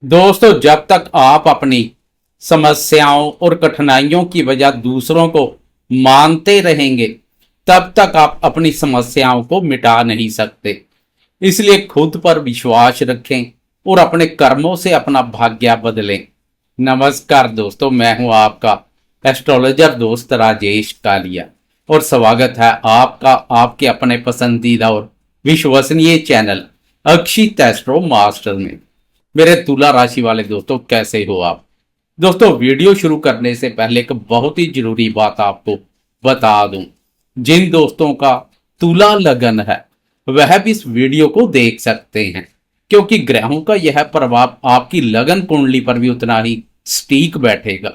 दोस्तों, जब तक आप अपनी समस्याओं और कठिनाइयों की वजह दूसरों को मानते रहेंगे, तब तक आप अपनी समस्याओं को मिटा नहीं सकते। इसलिए खुद पर विश्वास रखें और अपने कर्मों से अपना भाग्य बदलें। नमस्कार दोस्तों, मैं हूं आपका एस्ट्रोलॉजर दोस्त राजेश कालिया और स्वागत है आपका आपके अपने पसंदीदा और विश्वसनीय चैनल अक्षित एस्ट्रो मास्टर में। मेरे तुला राशि वाले दोस्तों, कैसे हो आप? दोस्तों, वीडियो शुरू करने से पहले एक बहुत ही जरूरी बात आपको बता दूं। जिन दोस्तों का तुला लगन है वह भी इस वीडियो को देख सकते हैं, क्योंकि ग्रहों का यह प्रभाव आपकी लगन कुंडली पर भी उतना ही स्टीक बैठेगा।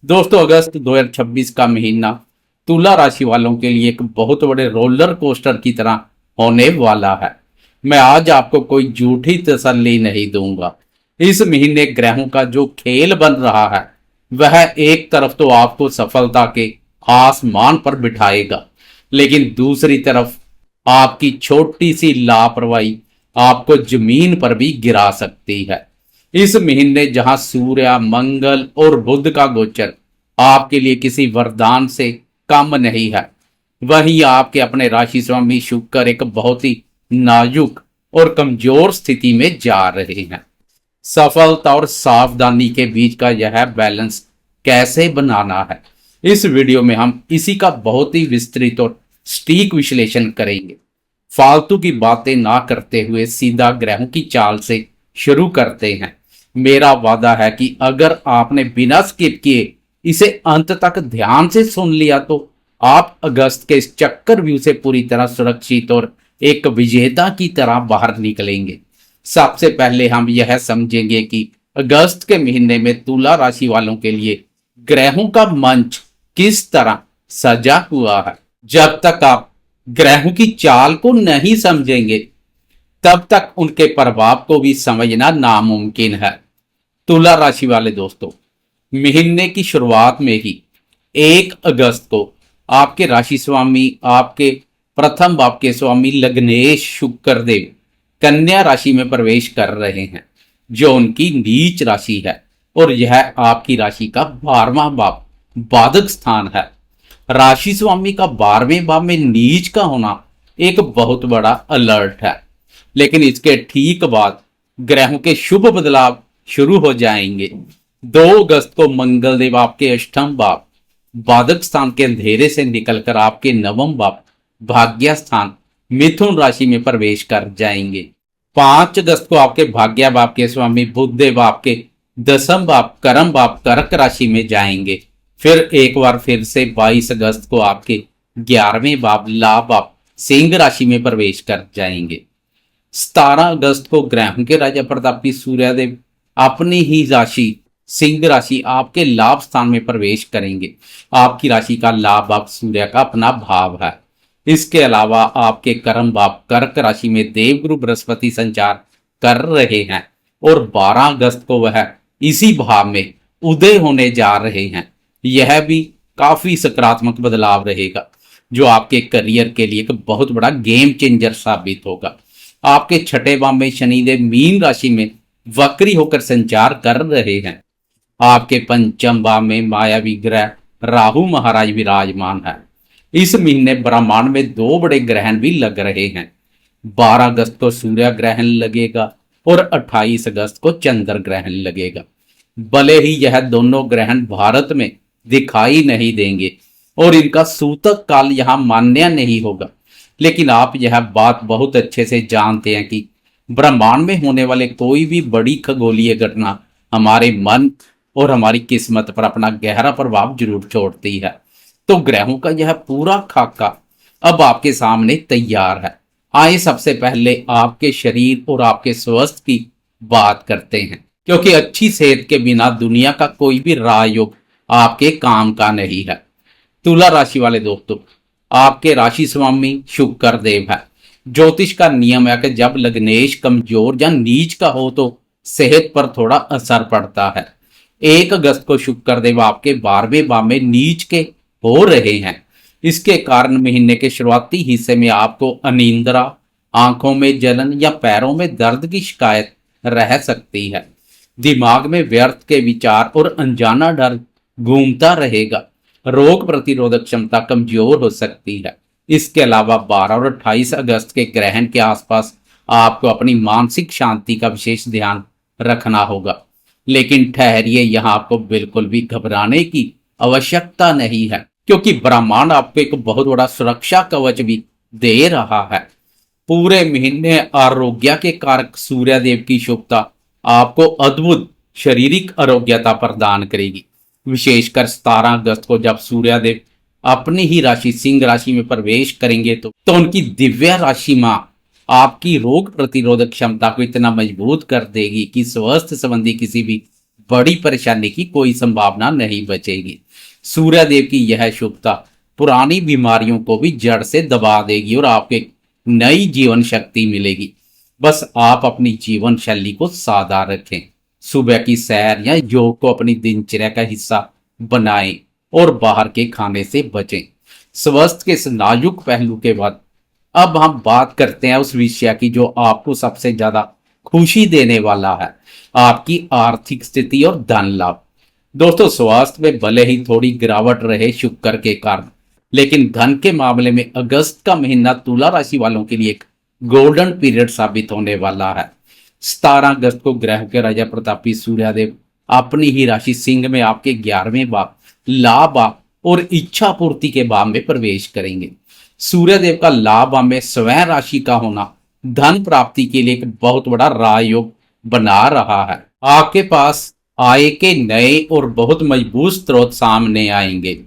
दोस्तों, अगस्त 2026 का महीना तुला राशि वालों के लिए एक बहुत बड़े रोलर कोस्टर की तरह होने वाला है। मैं आज आपको कोई झूठी तसल्ली नहीं दूंगा। इस महीने ग्रहों का जो खेल बन रहा है वह एक तरफ तो आपको सफलता के आसमान पर बिठाएगा, लेकिन दूसरी तरफ आपकी छोटी सी लापरवाही आपको जमीन पर भी गिरा सकती है। इस महीने जहां सूर्य, मंगल और बुध का गोचर आपके लिए किसी वरदान से कम नहीं है, वहीं आपके अपने राशि स्वामी शुक्र एक बहुत ही नाजुक और कमजोर स्थिति में जा रहे हैं। सफलता और सावधानी के बीच का यह बैलेंस कैसे बनाना है, इस वीडियो में हम इसी का बहुत ही विस्तृत और सटीक विश्लेषण करेंगे। फालतू की बातें ना करते हुए सीधा ग्रहों की चाल से शुरू करते हैं। मेरा वादा है कि अगर आपने बिना स्किप किए इसे अंत तक ध्यान से सुन लिया तो आप अगस्त के इस चक्कर व्यू से पूरी तरह सुरक्षित और एक विजेता की तरह बाहर निकलेंगे। सबसे पहले हम यह समझेंगे कि अगस्त के महीने में तुला राशि वालों के लिए ग्रहों का मंच किस तरह सजा हुआ है। जब तक आप ग्रहों की चाल को नहीं समझेंगे, तब तक उनके प्रभाव को भी समझना नामुमकिन है। तुला राशि वाले दोस्तों, महीने की शुरुआत में ही 1 अगस्त को आपके राशि स्वामी, आपके प्रथम भाव के स्वामी लग्नेश शुक्र देव कन्या राशि में प्रवेश कर रहे हैं, जो उनकी नीच राशि है और यह आपकी राशि का 12वां भाव बाधक स्थान है। राशि स्वामी का 12वें भाव में नीच का होना एक बहुत बड़ा अलर्ट है, लेकिन इसके ठीक बाद ग्रहों के शुभ बदलाव शुरू हो जाएंगे। 2 अगस्त को मंगल देव आपके अष्टम भाव बाधक स्थान के अंधेरे से निकलकर आपके नवम भाव भाग्य स्थान मिथुन राशि में प्रवेश कर जाएंगे। 5 अगस्त को आपके भाग्य भाव के स्वामी बुध देव आपके 10म भाव कर्म भाव कर्क राशि में जाएंगे। फिर एक बार फिर से 22 अगस्त को आपके 11वें भाव लाभ भाव सिंह राशि में प्रवेश कर जाएंगे। 17 अगस्त को ग्रहों के राजा प्रतापी सूर्यदेव अपनी ही राशि सिंह राशि आपके लाभ स्थान में प्रवेश करेंगे। आपकी राशि का लाभ भाव सूर्य का अपना भाव है। इसके अलावा आपके कर्म भाव कर्क राशि में देवगुरु बृहस्पति संचार कर रहे हैं और 12 अगस्त को वह इसी भाव में उदय होने जा रहे हैं। यह भी काफी सकारात्मक बदलाव रहेगा, जो आपके करियर के लिए एक बहुत बड़ा गेम चेंजर साबित होगा। आपके 6ठे भाव में शनिदेव मीन राशि में वक्री होकर संचार कर रहे हैं। आपके 5म भाव में मायावी ग्रह राहु महाराज विराजमान है। इस महीने ब्रह्मांड में 2 बड़े ग्रहण भी लग रहे हैं। 12 अगस्त को सूर्य ग्रहण लगेगा और 28 अगस्त को चंद्र ग्रहण लगेगा। भले ही यह दोनों ग्रहण भारत में दिखाई नहीं देंगे और इनका सूतक काल यहां मान्य नहीं होगा, लेकिन आप यह बात बहुत अच्छे से जानते हैं कि ब्रह्मांड में होने वाले कोई भी बड़ी खगोलीय घटना हमारे मन और हमारी किस्मत पर अपना गहरा प्रभाव जरूर छोड़ती है। तो ग्रहों का यह पूरा खाका अब आपके सामने तैयार है। आइए सबसे पहले आपके शरीर और आपके स्वास्थ्य की बात करते हैं, क्योंकि अच्छी सेहत के बिना दुनिया का कोई भी राजयोग आपके काम का नहीं है। तुला राशि वाले दोस्तों, आपके राशि स्वामी शुक्र देव है। ज्योतिष का नियम है कि जब लग्नेश कमजोर या नीच का हो तो सेहत पर थोड़ा असर पड़ता है। 1 अगस्त को शुक्र देव आपके 12वें भाव में नीच के हो रहे हैं। इसके कारण महीने के शुरुआती हिस्से में आपको अनिंद्रा, आंखों में जलन या पैरों में दर्द की शिकायत रह सकती है। दिमाग में व्यर्थ के विचार और अनजाना डर घूमता रहेगा। रोग प्रतिरोधक क्षमता कमजोर हो सकती है। इसके अलावा 12 और 28 अगस्त के ग्रहण के आसपास आपको अपनी मानसिक शांति का विशेष ध्यान रखना होगा। लेकिन ठहरिए, यहाँ आपको बिल्कुल भी घबराने की आवश्यकता नहीं है, क्योंकि ब्रह्मांड आपको एक बहुत बड़ा सुरक्षा कवच भी दे रहा है। पूरे महीने आरोग्य के कारक सूर्य देव की शुभता आपको अद्भुत शारीरिक आरोग्यता प्रदान करेगी। विशेषकर 17 अगस्त को जब सूर्य देव अपनी ही राशि सिंह राशि में प्रवेश करेंगे तो उनकी दिव्य राशि मां आपकी रोग प्रतिरोधक क्षमता को इतना मजबूत कर देगी कि स्वास्थ्य संबंधी किसी भी बड़ी परेशानी की कोई संभावना नहीं बचेगी। सूर्य देव की यह शुभता पुरानी बीमारियों को भी जड़ से दबा देगी और आपको एक नई जीवन शक्ति मिलेगी। बस आप अपनी जीवन शैली को सादा रखें, सुबह की सैर या योग को अपनी दिनचर्या का हिस्सा बनाएं और बाहर के खाने से बचें। स्वास्थ्य के इस नाजुक पहलू के बाद अब हम बात करते हैं उस विषय की जो आपको सबसे ज्यादा खुशी देने वाला है, आपकी आर्थिक स्थिति और धन लाभ। दोस्तों, स्वास्थ्य में भले ही थोड़ी गिरावट रहे शुक्र के कारण, लेकिन धन के मामले में अगस्त का महीना तुला राशि वालों के लिए एक गोल्डन पीरियड साबित होने वाला है। 17 अगस्त को ग्रह के राजा प्रतापी सूर्यदेव अपनी ही राशि सिंह में आपके 11वें भाव लाभ और इच्छा पूर्ति के भाव में प्रवेश करेंगे। सूर्यदेव का लाभ में स्वयं राशि का होना धन प्राप्ति के लिए एक बहुत बड़ा राजयोग बना रहा है। आपके पास आय के नए और बहुत मजबूत स्रोत सामने आएंगे।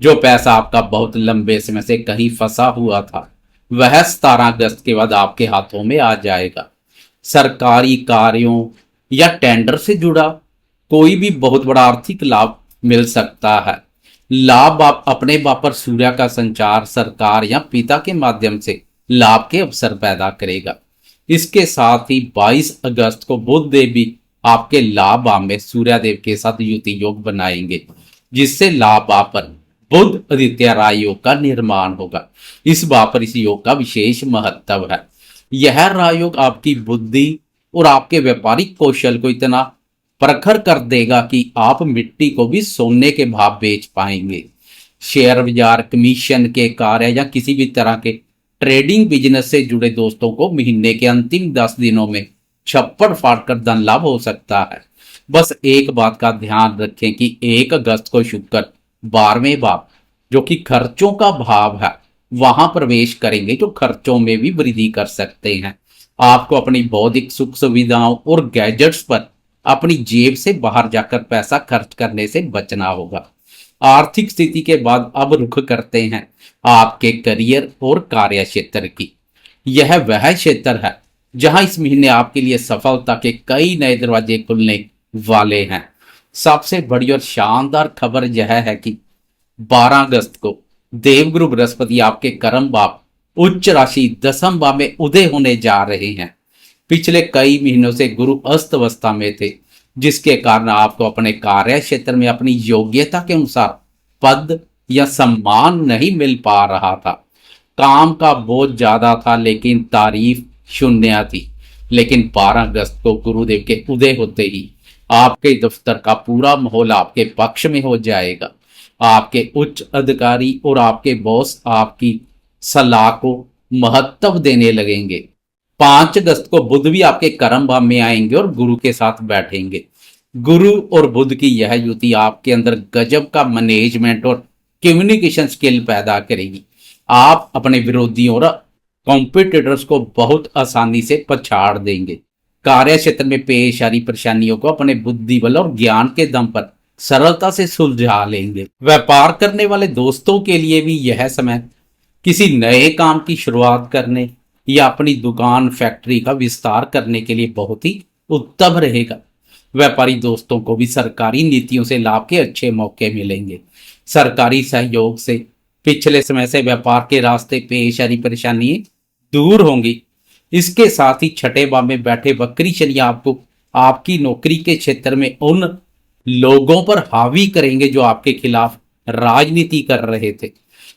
जो पैसा आपका बहुत लंबे समय से कहीं फंसा हुआ था वह 17 अगस्त के बाद आपके हाथों में आ जाएगा। सरकारी कार्यों या टेंडर से जुड़ा कोई भी बहुत बड़ा आर्थिक लाभ मिल सकता है। लाभ आप अपने बापर सूर्य का संचार सरकार या पिता के माध्यम से लाभ के अवसर पैदा करेगा। इसके साथ ही 22 अगस्त को बुध देव भी आपके लाभ में सूर्य देव के साथ युति योग बनाएंगे, जिससे लाभ पर बुध आदित्य राय योग का निर्माण होगा। इस बार पर इस योग का विशेष महत्व है। यह राय योग आपकी बुद्धि और आपके व्यापारिक कौशल को इतना प्रखर कर देगा कि आप मिट्टी को भी सोने के भाव बेच पाएंगे। शेयर बाजार, कमीशन के कार्य या किसी भी तरह के ट्रेडिंग बिजनेस से जुड़े दोस्तों को महीने के अंतिम 10 दिनों में छप्पड़ फाड़ कर धन लाभ हो सकता है। बस एक बात का ध्यान रखें कि 1 अगस्त को शुक्र 12वें भाव जो कि खर्चों का भाव है वहां प्रवेश करेंगे, जो खर्चों में भी वृद्धि कर सकते हैं। आपको अपनी बौद्धिक सुख सुविधाओं और गैजेट्स पर अपनी जेब से बाहर जाकर पैसा खर्च करने से बचना होगा। आर्थिक स्थिति के बाद अब रुख करते हैं आपके करियर और कार्य क्षेत्र की। यह वह क्षेत्र है जहां इस महीने आपके लिए सफलता के कई नए दरवाजे खुलने वाले हैं। सबसे बड़ी और शानदार खबर यह है कि 12 अगस्त को देवगुरु बृहस्पति आपके कर्म भाव उच्च राशि 10वें भाव में उदय होने जा रहे हैं। पिछले कई महीनों से गुरु अस्त अवस्था में थे, जिसके कारण आपको अपने कार्य क्षेत्र में अपनी योग्यता के अनुसार पद या सम्मान नहीं मिल पा रहा था। काम का बोझ ज्यादा था लेकिन तारीफ शून्य थी। लेकिन 12 अगस्त को गुरुदेव के उदय होते ही आपके दफ्तर का पूरा माहौल आपके पक्ष में हो जाएगा। आपके उच्च अधिकारी और आपके बॉस आपकी सलाह को महत्व देने लगेंगे। 5 अगस्त को बुध भी आपके कर्म भाव में आएंगे और गुरु के साथ बैठेंगे। गुरु और बुध की यह युति आपके अंदर गजब का मैनेजमेंट और कम्युनिकेशन स्किल पैदा करेगी। आप अपने विरोधियों और कॉम्पिटिटर्स को बहुत आसानी से पछाड़ देंगे। कार्य क्षेत्र में पेश आ रही परेशानियों को अपने बुद्धि बल और ज्ञान के दम पर सरलता से सुलझा लेंगे। व्यापार करने वाले दोस्तों के लिए भी यह समय किसी नए काम की शुरुआत करने या अपनी दुकान फैक्ट्री का विस्तार करने के लिए बहुत ही उत्तम रहेगा। व्यापारी दोस्तों को भी सरकारी नीतियों से लाभ के अच्छे मौके मिलेंगे। सरकारी सहयोग से पिछले समय से व्यापार के रास्ते पेश आ रही परेशानी दूर होंगी। इसके साथ ही छठे भाव में बैठे वक्री शनि आपको आपकी नौकरी के क्षेत्र में उन लोगों पर हावी करेंगे जो आपके खिलाफ राजनीति कर रहे थे।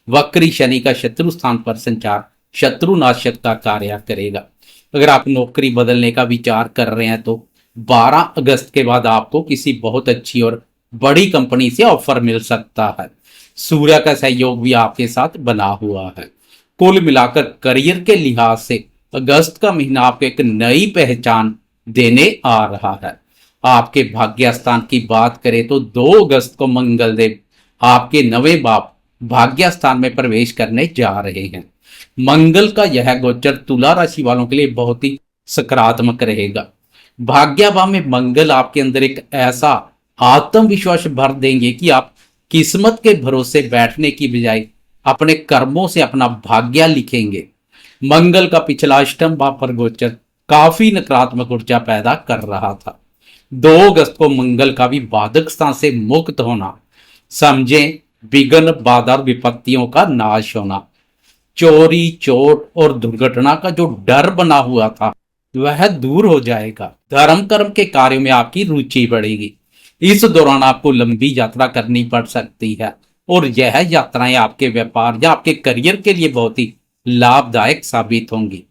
वक्री शनि का शत्रु स्थान पर संचार शत्रुनाशक का कार्य करेगा। अगर आप नौकरी बदलने का विचार कर रहे हैं तो 12 अगस्त के बाद आपको किसी बहुत अच्छी और बड़ी कंपनी से ऑफर मिल सकता है। सूर्य का सहयोग भी आपके साथ बना हुआ है। कुल मिलाकर करियर के लिहाज से अगस्त का महीना आपको एक नई पहचान देने आ रहा है। आपके भाग्य स्थान की बात करें तो 2 अगस्त को मंगल देव आपके नवे बाप भाग्य स्थान में प्रवेश करने जा रहे हैं। मंगल का यह गोचर तुला राशि वालों के लिए बहुत ही सकारात्मक रहेगा। भाग्य भाव में मंगल आपके अंदर एक ऐसा आत्मविश्वास भर देंगे कि आप किस्मत के भरोसे बैठने की बजाय अपने कर्मों से अपना भाग्य लिखेंगे। मंगल का पिछला अष्टम भाव पर गोचर काफी नकारात्मक ऊर्जा पैदा कर रहा था। 2 अगस्त को मंगल का भी बाधक स्थान से मुक्त होना समझें विघ्न बाधा विपत्तियों का नाश होना। चोरी चोट और दुर्घटना का जो डर बना हुआ था वह दूर हो जाएगा। धर्म कर्म के कार्यों में आपकी रुचि बढ़ेगी। इस दौरान आपको लंबी यात्रा करनी पड़ सकती है और यह यात्राएं आपके व्यापार या आपके करियर के लिए बहुत ही लाभदायक साबित होंगी।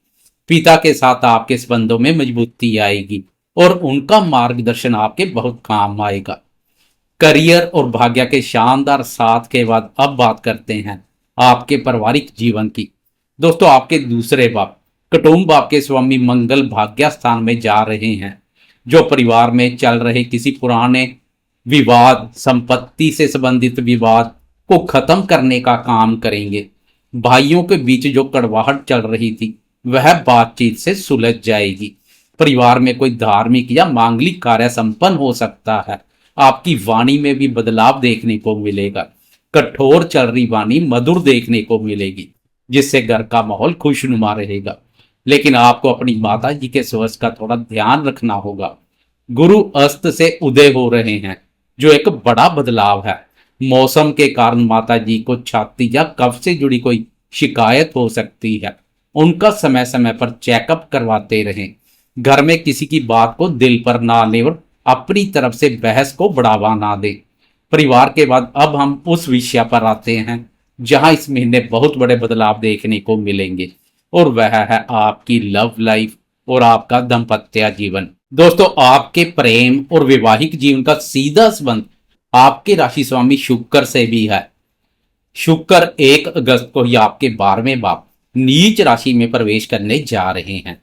पिता के साथ आपके संबंधों में मजबूती आएगी और उनका मार्गदर्शन आपके बहुत काम आएगा। करियर और भाग्य के शानदार साथ के बाद अब बात करते हैं आपके पारिवारिक जीवन की। दोस्तों, आपके दूसरे बाप कुटुंब आपके स्वामी मंगल भाग्य स्थान में जा रहे हैं, जो परिवार में चल रहे किसी पुराने विवाद, संपत्ति से संबंधित विवाद को खत्म करने का काम करेंगे। भाइयों के बीच जो कड़वाहट चल रही थी वह बातचीत से सुलझ जाएगी। परिवार में कोई धार्मिक या मांगलिक कार्य संपन्न हो सकता है। आपकी वाणी में भी बदलाव देखने को मिलेगा। कठोर चल रही वाणी मधुर देखने को मिलेगी, जिससे घर का माहौल खुशनुमा रहेगा। लेकिन आपको अपनी माता जी के स्वास्थ्य का थोड़ा ध्यान रखना होगा। गुरु अस्त से उदय हो रहे हैं, जो एक बड़ा बदलाव है। मौसम के कारण माता जी को छाती या कफ से जुड़ी कोई शिकायत हो सकती है। उनका समय समय पर चेकअप करवाते रहें। घर में किसी की बात को दिल पर ना लें और अपनी तरफ से बहस को बढ़ावा ना दें। परिवार के बाद अब हम उस विषय पर आते हैं जहां इस महीने बहुत बड़े बदलाव देखने को मिलेंगे, और वह है आपकी लव लाइफ और आपका दाम्पत्य जीवन। दोस्तों, आपके प्रेम और वैवाहिक जीवन का सीधा संबंध आपके राशि स्वामी शुक्र से भी है। शुक्र 1 अगस्त को ही आपके 12वें भाव नीच राशि में प्रवेश करने जा रहे हैं।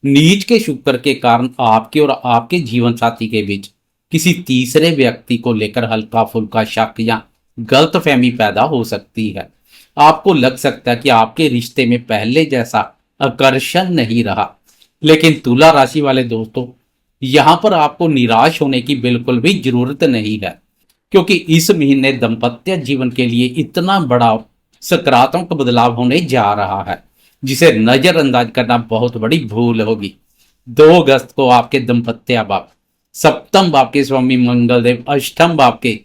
नीच के शुक्र के कारण आपके और आपके जीवन साथी के बीच किसी तीसरे व्यक्ति को लेकर हल्का फुल्का शक या गलतफहमी पैदा हो सकती है। आपको लग सकता है कि आपके रिश्ते में पहले जैसा आकर्षण नहीं रहा। लेकिन तुला राशि वाले दोस्तों, यहां पर आपको निराश होने की बिल्कुल भी जरूरत नहीं है, क्योंकि इस महीने दाम्पत्य जीवन के लिए इतना बड़ा सकारात्मक बदलाव होने जा रहा है, जिसे नजरअंदाज करना बहुत बड़ी भूल होगी। 2 अगस्त को आपके दाम्पत्य भाव सप्तम भाव के स्वामी मंगल देव अष्टम भाव के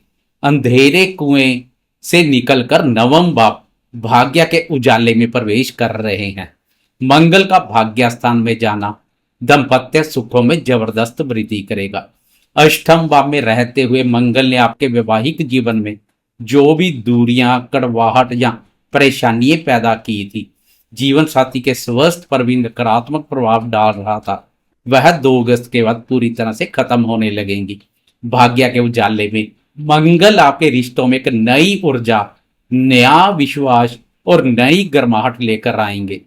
अंधेरे कुएं से निकलकर नवम भाव भाग्य के उजाले में प्रवेश कर रहे हैं। मंगल का भाग्य स्थान में जाना दाम्पत्य सुखों में जबरदस्त वृद्धि करेगा। अष्टम भाव में रहते हुए मंगल ने आपके वैवाहिक जीवन में जो भी दूरियां, कड़वाहट या परेशानियां पैदा की थी, जीवन साथी के स्वास्थ्य पर भी नकारात्मक प्रभाव डाल रहा था, वह 2 अगस्त के बाद पूरी तरह से खत्म होने लगेंगी। भाग्य के उजाले में मंगल आपके रिश्तों में एक नई ऊर्जा, नया विश्वास और नई गर्माहट लेकर आएंगे।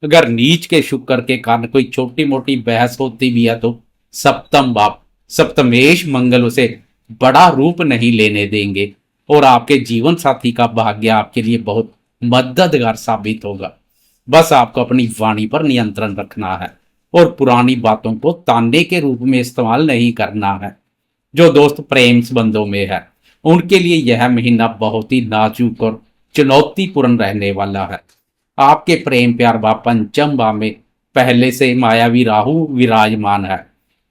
अगर नीच के शुक्र के कारण कोई छोटी मोटी बहस होती भी है तो सप्तम भाव सप्तमेश मंगल उसे बड़ा रूप नहीं लेने देंगे और आपके जीवन साथी का भाग्य आपके लिए बहुत मददगार साबित होगा। बस आपको अपनी वाणी पर नियंत्रण रखना है और पुरानी बातों को ताने के रूप में इस्तेमाल नहीं करना है। जो दोस्त प्रेम संबंधों में है उनके लिए यह महीना बहुत ही नाजुक और चुनौतीपूर्ण रहने वाला है। आपके प्रेम प्यार भाव पंचम भाव में पहले से मायावी राहु विराजमान है।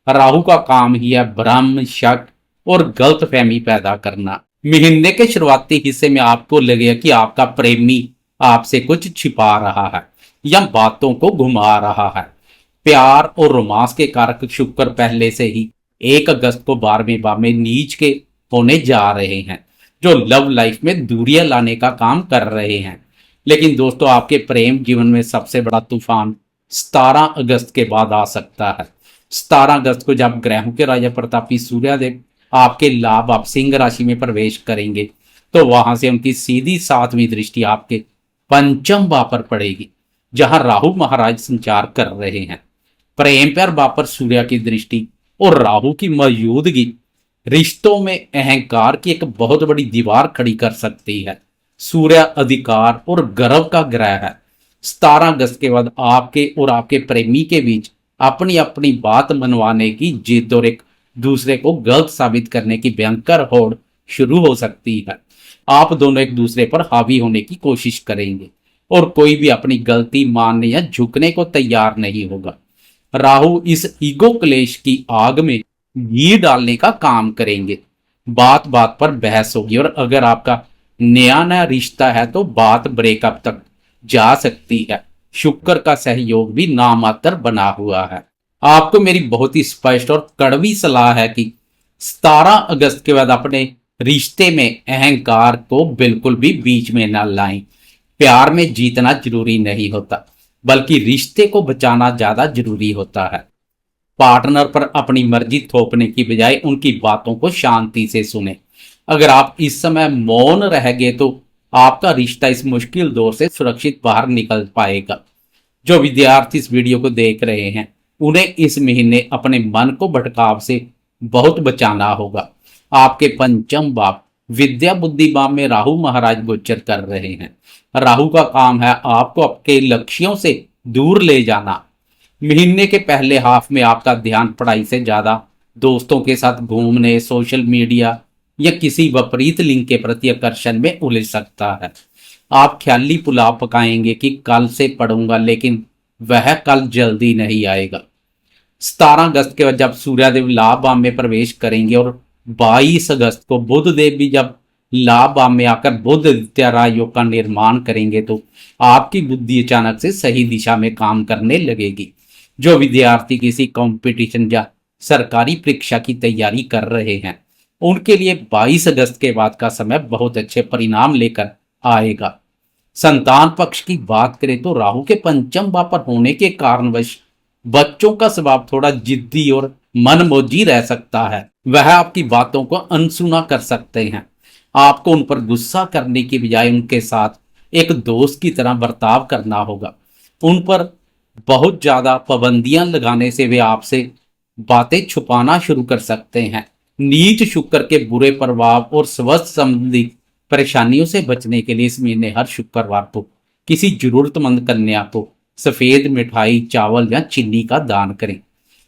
राहु का काम ही है भ्रम, शक और गलतफहमी पैदा करना। महीने के शुरुआती हिस्से में आपको लगेगा कि आपका प्रेमी आपसे कुछ छिपा रहा है या बातों को घुमा रहा है। प्यार और रोमांस के कारक शुक्र पहले से ही 1 अगस्त को 12वें भाव में नीच के होने जा रहे हैं, जो लव लाइफ में दूरियां लाने का काम कर रहे हैं। लेकिन दोस्तों, आपके प्रेम जीवन में सबसे बड़ा तूफान 17 अगस्त के बाद आ सकता है। 17 अगस्त को जब ग्रहों के राजा प्रतापी सूर्यदेव आपके लाभ आप सिंह राशि में प्रवेश करेंगे तो वहां से उनकी सीधी 7वीं दृष्टि आपके पंचम भाव पर पड़ेगी, जहां राहु महाराज संचार कर रहे हैं। प्रेम पर भाव पर सूर्य की दृष्टि और राहु की मौजूदगी रिश्तों में अहंकार की एक बहुत बड़ी दीवार खड़ी कर सकती है। सूर्य अधिकार और गर्व का ग्रह है। 17 अगस्त के बाद आपके और आपके प्रेमी के बीच अपनी अपनी बात मनवाने की जिद और एक दूसरे को गलत साबित करने की भयंकर होड़ शुरू हो सकती है। आप दोनों एक दूसरे पर हावी होने की कोशिश करेंगे और कोई भी अपनी गलती मानने या झुकने को तैयार नहीं होगा। राहु इस ईगो क्लेश की आग में घी डालने का काम करेंगे। बात बात पर बहस होगी और अगर आपका नया रिश्ता है तो बात ब्रेकअप तक जा सकती है। शुक्र का सहयोग भी नामात्र बना हुआ है। आपको मेरी बहुत ही स्पष्ट और कड़वी सलाह है कि 17 अगस्त के बाद अपने रिश्ते में अहंकार को बिल्कुल भी बीच में न लाएं। प्यार में जीतना जरूरी नहीं होता, बल्कि रिश्ते को बचाना ज्यादा जरूरी होता है। पार्टनर पर अपनी मर्जी थोपने की बजाय उनकी बातों को शांति से सुने। अगर आप इस समय मौन रह गए तो आपका रिश्ता इस मुश्किल दौर से सुरक्षित बाहर निकल पाएगा। जो विद्यार्थी इस वीडियो को देख रहे हैं उन्हें इस महीने अपने मन को भटकाव से बहुत बचाना होगा। आपके पंचम भाव विद्या बुद्धि भाव में राहु महाराज गोचर कर रहे हैं। राहु का काम है आपको आपके लक्ष्यों से दूर ले जाना। महीने के पहले हाफ में आपका ध्यान पढ़ाई से ज्यादा दोस्तों के साथ घूमने, सोशल मीडिया या किसी विपरीत लिंग के प्रति आकर्षण में उलझ सकता है। आप ख्याली पुलाव पकाएंगे कि कल से पढ़ूंगा, लेकिन वह कल जल्दी नहीं आएगा। 17 अगस्त के बाद जब सूर्यदेव लाभ भाव में प्रवेश करेंगे और 22 अगस्त को बुध देव भी जब लाभ भाव में आकर बुध आदित्य राजयोग का निर्माण करेंगे तो आपकी बुद्धि अचानक से सही दिशा में काम करने लगेगी। जो विद्यार्थी किसी कंपटीशन या सरकारी परीक्षा की तैयारी कर रहे हैं उनके लिए 22 अगस्त के बाद का समय बहुत अच्छे परिणाम लेकर आएगा। संतान पक्ष की बात करें तो राहु के पंचम भाव पर होने के कारणवश बच्चों का स्वभाव थोड़ा जिद्दी और मनमौजी रह सकता है। वह आपकी बातों को अनसुना कर सकते हैं। आपको उन पर गुस्सा करने की बजाय उनके साथ एक दोस्त की तरह बर्ताव करना होगा। उन पर बहुत ज्यादा पाबंदियां लगाने से वे आपसे बातें छुपाना शुरू कर सकते हैं। नीच शुक्र के बुरे प्रभाव और स्वास्थ्य संबंधी परेशानियों से बचने के लिए इस महीने हर शुक्रवार को किसी जरूरतमंद कन्या को सफेद मिठाई, चावल या चीनी का दान करें।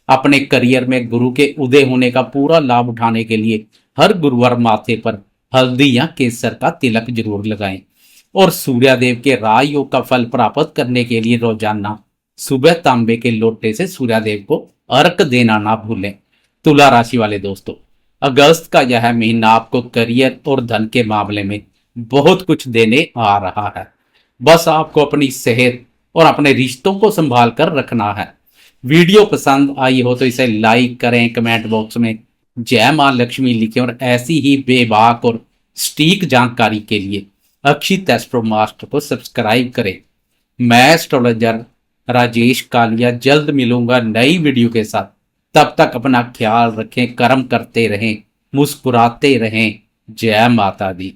अपने करियर में गुरु के उदय होने का पूरा लाभ उठाने के लिए हर गुरुवार माथे पर हल्दी या केसर का तिलक जरूर लगाएं और सूर्यदेव के राजयोग का फल प्राप्त करने के लिए रोजाना सुबह तांबे के लोटे से सूर्यदेव को अर्घ देना ना भूलें। तुला राशि वाले दोस्तों, अगस्त का यह महीना आपको करियर और धन के मामले में बहुत कुछ देने आ रहा है। बस आपको अपनी सेहत और अपने रिश्तों को संभाल कर रखना है। वीडियो पसंद आई हो तो इसे लाइक करें, कमेंट बॉक्स में जय मां लक्ष्मी लिखें और ऐसी ही बेबाक और सटीक जानकारी के लिए अक्षित एस्ट्रो मास्टर को सब्सक्राइब करें। मैं एस्ट्रोलॉजर राजेश कालिया जल्द मिलूंगा नई वीडियो के साथ। तब तक अपना ख्याल रखें, कर्म करते रहें, मुस्कुराते रहें। जय माता दी।